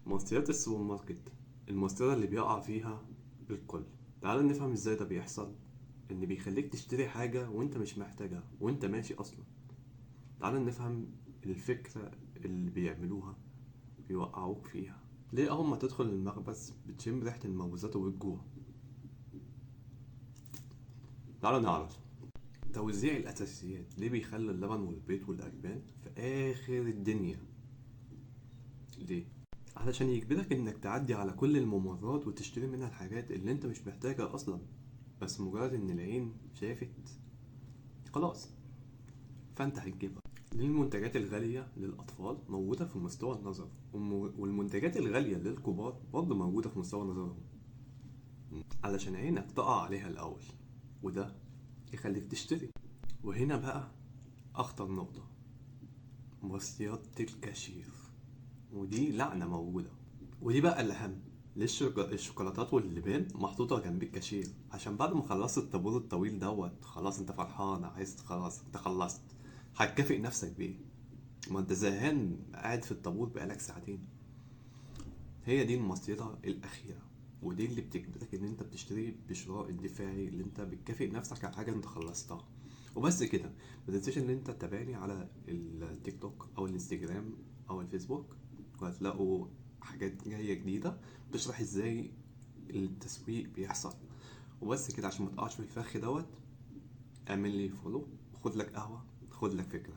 مصريات السوبر ماركت، المصيدة اللي بيقع فيها الكل. تعال نفهم ازاي ده بيحصل. ان بيخليك تشتري حاجة وانت مش محتاجها وانت ماشي اصلا. تعال نفهم الفكرة اللي بيعملوها، بيوقعوك فيها. ليه اول ما تدخل المخبز بتشم ريحة المخبوزات وبتجوع؟ تعال نعرف. توزيع الاساسيات، ليه بيخلي اللبن والبيض والالبان في اخر الدنيا؟ ليه؟ علشان يجبرك انك تعدي على كل الممرات وتشتري منها الحاجات اللي انت مش محتاجها اصلا، بس مجرد ان العين شافت خلاص فانت هتجيبها. ليه المنتجات الغالية للأطفال موجودة في مستوى النظر، والمنتجات الغالية للكبار برضه موجودة في مستوى نظرهم؟ علشان عينك تقع عليها الأول، وده يخليك تشتري. وهنا بقى أخطر نقطة، مصيدة الكاشير، ودي لعنة موجودة. ودي بقى الأهم، ليه الشوكولاتات واللبان محطوطة جنب الكاشير؟ عشان بعد ما خلصت الطابور الطويل دوت خلاص انت فرحان، عايز خلاص انت خلصت، هتكافئ نفسك بإيه؟ ما انت زهقان قاعد في الطابور بقالك ساعتين. هي دي المصيدة الأخيرة، ودي اللي بتجبرك ان انت بتشتري بشراء الدفاعي، اللي انت بتكافئ نفسك على حاجة انت خلصتها. وبس كده. ما تنساش ان انت تتابعني على التيك توك او الانستجرام او الفيسبوك، وهتلاقوا حاجات جاية جديدة بتشرح ازاي التسويق بيحصل. وبس كده، عشان ما تقعش في الفخ دوت، اعمل لي فولو، خد لك قهوة، خد لك فكرة.